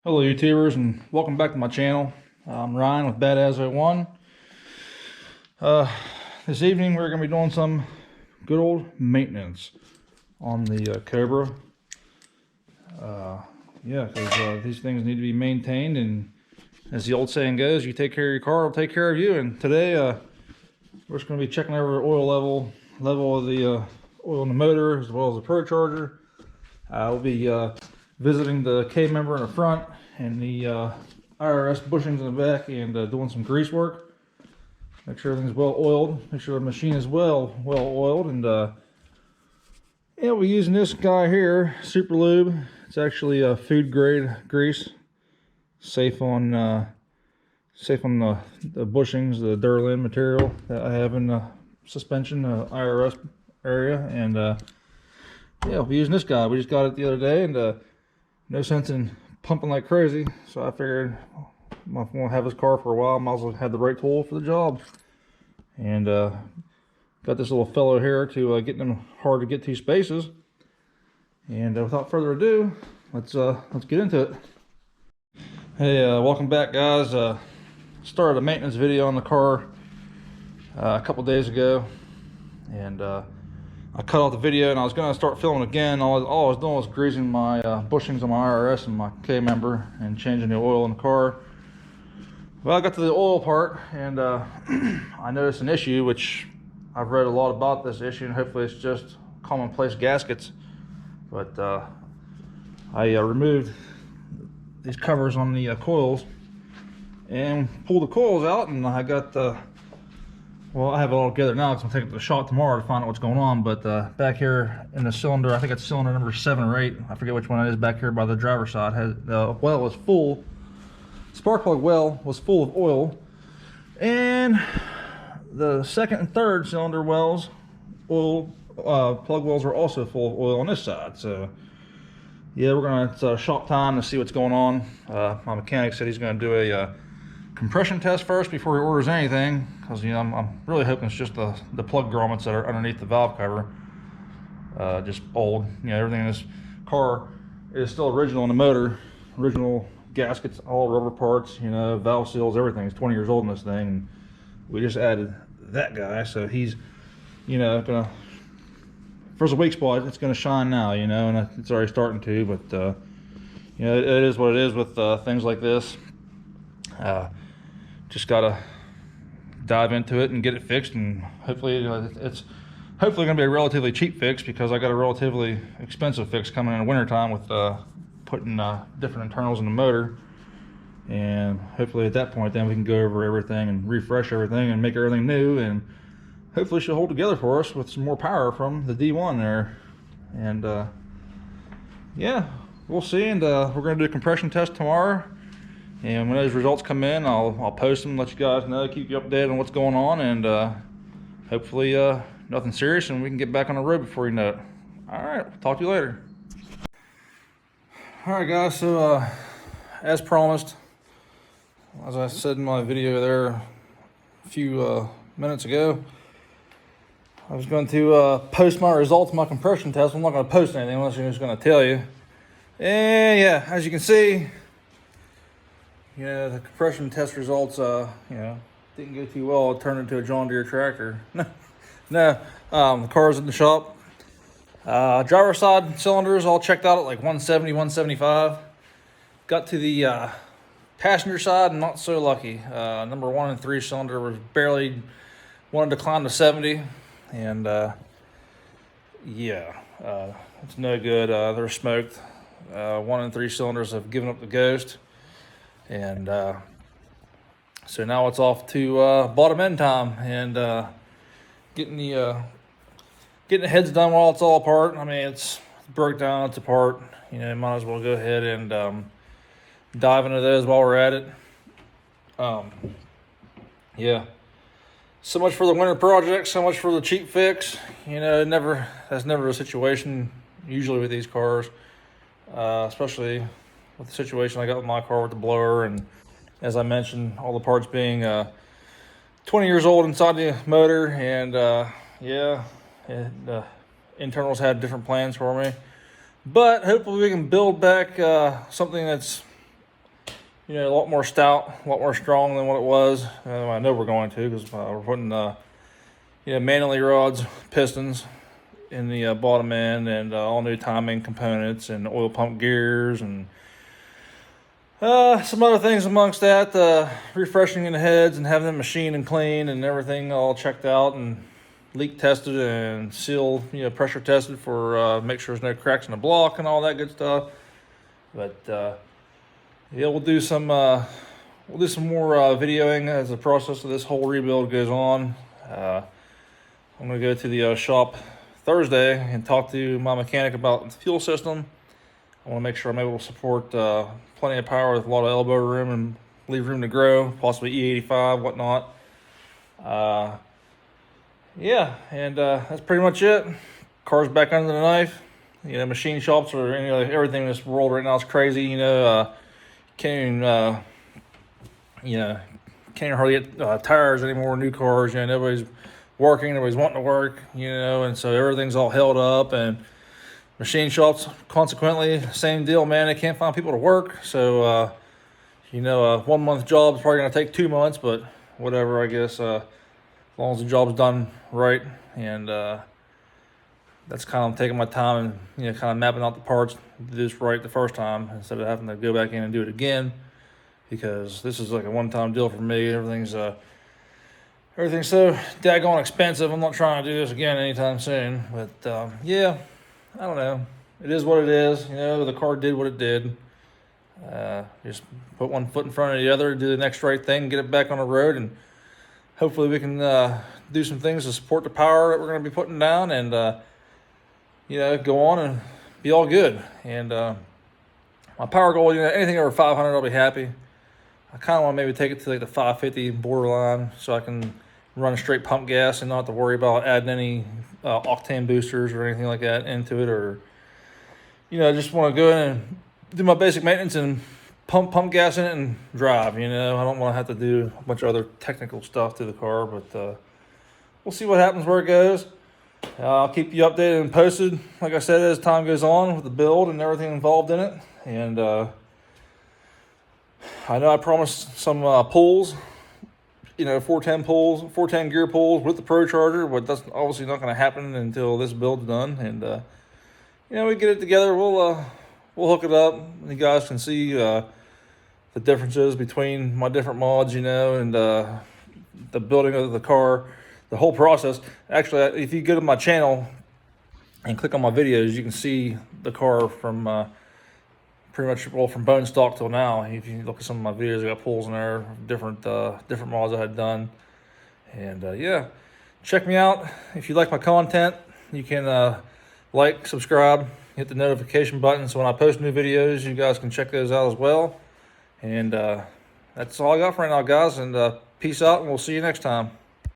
Hello YouTubers and welcome back to my channel. I'm Ryan with Badass01. This evening we're going to be doing some good old maintenance on the Cobra. Because these things need to be maintained, and as the old saying goes, you take care of your car, it'll take care of you. And today we're just going to be checking over the oil level of the oil in the motor as well as the procharger. We'll be visiting the K member in the front and the IRS bushings in the back, and doing some grease work. Make sure everything's well oiled. Make sure the machine is well oiled. And yeah, we're using this guy here, Super Lube. It's actually a food grade grease, safe on the bushings, the Durlin material that I have in the suspension, IRS area. And yeah, we're using this guy. We just got it the other day, and no sense in pumping like crazy, so I figured if I want to have this car for a while, I might as well have the right tool for the job. And got this little fellow here to get them hard to get to spaces. And without further ado, let's get into it. Hey, welcome back, guys. Started a maintenance video on the car a couple days ago, and I cut off the video and I was going to start filming again. All I was doing was greasing my bushings on my IRS and my K member and changing the oil in the car. Well, I got to the oil part, and I noticed an issue, which I've read a lot about this issue, and hopefully it's just commonplace gaskets. But I removed these covers on the coils and pulled the coils out, and I got well, I have it all together now because I'm taking it to the shop tomorrow to find out what's going on. But back here in the cylinder, I think it's cylinder number 7 or 8. I forget which one it is. Back here by the driver's side, the well was full. Spark plug well was full of oil, and the second and third cylinder wells, plug wells, are also full of oil on this side. So yeah, we're gonna it's shop time to see what's going on. My mechanic said he's gonna do a compression test first before he orders anything, because I'm really hoping it's just the plug grommets that are underneath the valve cover, just old. Everything in this car is still original in the motor, original gaskets, all rubber parts, valve seals, everything is 20 years old in this thing. And we just added that guy, so he's gonna, first a weak spot, it's gonna shine now, and it's already starting to. But it is what it is with things like this. Just gotta dive into it and get it fixed, and hopefully it's gonna be a relatively cheap fix, because I got a relatively expensive fix coming in the winter time with putting different internals in the motor. And hopefully at that point then we can go over everything and refresh everything and make everything new, and hopefully she'll hold together for us with some more power from the D1 there. And yeah, we'll see. And we're gonna do a compression test tomorrow. And when those results come in, I'll post them, let you guys know, keep you updated on what's going on, and hopefully nothing serious, and we can get back on the road before you know it. All right, talk to you later. All right, guys. So as promised, as I said in my video there a few minutes ago, I was going to post my results of my compression test. I'm not going to post anything unless I'm just going to tell you. And yeah, as you can see, the compression test results, didn't go too well. It turned into a John Deere tractor. No, the car's in the shop. Driver side cylinders all checked out at like 170, 175. Got to the passenger side, not so lucky. Number 1 and 3 cylinder was barely wanted to climb to 70, and yeah, it's no good. They're smoked. 1 and 3 cylinders have given up the ghost. And so now it's off to bottom end time, and getting the heads done while it's all apart. I mean, it's broke down, it's apart. Might as well go ahead and dive into those while we're at it. Yeah, so much for the winter project, so much for the cheap fix. That's never a situation usually with these cars, especially with the situation I got with my car with the blower, and as I mentioned, all the parts being 20 years old inside the motor. And yeah, the internals had different plans for me, but hopefully we can build back something that's you know, a lot more stout, a lot more strong than what it was. I know we're going to, because we're putting you know, manually rods, pistons in the bottom end, and all new timing components and oil pump gears, and some other things amongst that, refreshing in the heads and having them machined and clean and everything all checked out and leak tested and sealed, you know, pressure tested for make sure there's no cracks in the block and all that good stuff. But yeah, we'll do some more videoing as the process of this whole rebuild goes on. I'm gonna go to the shop Thursday and talk to my mechanic about the fuel system. I want to make sure I'm able to support plenty of power with a lot of elbow room and leave room to grow, possibly E85, whatnot. Yeah, and that's pretty much it. Car's back under the knife. You know, machine shops or everything in this world right now is crazy. You know, can't even, you know, can't hardly get tires anymore. New cars, you know, nobody's working, nobody's wanting to work. You know, and so everything's all held up, and machine shops, consequently, same deal, man. They can't find people to work. So, you know, a 1 month job is probably going to take 2 months, but whatever, I guess, as long as the job's done right. And that's kind of taking my time and, you know, kind of mapping out the parts, do this right the first time instead of having to go back in and do it again, because this is like a one-time deal for me. Everything's so daggone expensive. I'm not trying to do this again anytime soon. But, yeah. I don't know. It is what it is. You know, the car did what it did. Just put one foot in front of the other, do the next right thing, get it back on the road, and hopefully we can do some things to support the power that we're going to be putting down, and you know, go on and be all good. And my power goal, you know, anything over 500, I'll be happy. I kind of want to maybe take it to like the 550 borderline, so I can run a straight pump gas and not have to worry about adding any octane boosters or anything like that into it, or, you know, I just want to go in and do my basic maintenance and pump gas in it and drive. You know, I don't want to have to do a bunch of other technical stuff to the car, but we'll see what happens, where it goes. I'll keep you updated and posted, like I said, as time goes on with the build and everything involved in it. And I know I promised some pulls, you know, 410 gear pulls with the procharger, but that's obviously not going to happen until this build's done. And you know, we get it together, we'll hook it up, and you guys can see the differences between my different mods, you know, and the building of the car, the whole process. Actually, if you go to my channel and click on my videos, you can see the car from pretty much, well, from bone stock till now. If you look at some of my videos, I got pulls in there, different mods I had done. And yeah, check me out. If you like my content, you can like, subscribe, hit the notification button, so when I post new videos, you guys can check those out as well. And that's all I got for right now, guys. And peace out, and we'll see you next time.